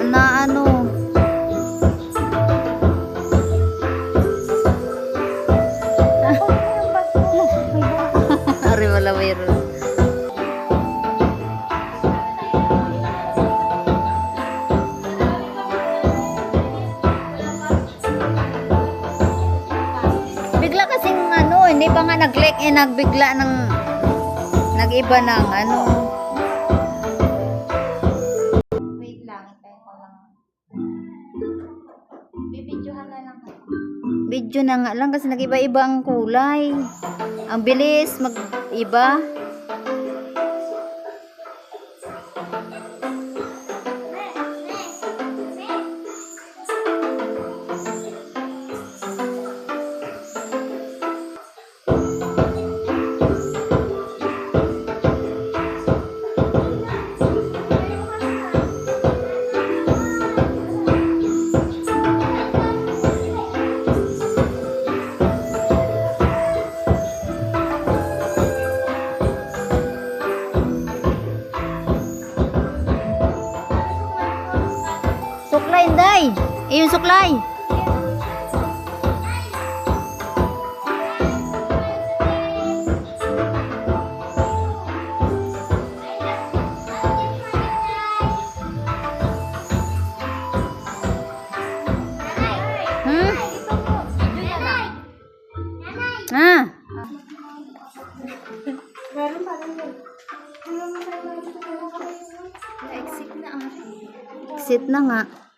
na ano. Ari wala mayroon. Bigla kasing ano, hindi pa nga nag-click nagbigla ng nag-iba ng ano. Wait lang, ipay ko lang. Bibidyohan na lang. Video na nga lang kasi nag-iba-iba ang kulay. Ang bilis mag-iba. Suklay, Day. Yung suklay. Ah. Exit na nga.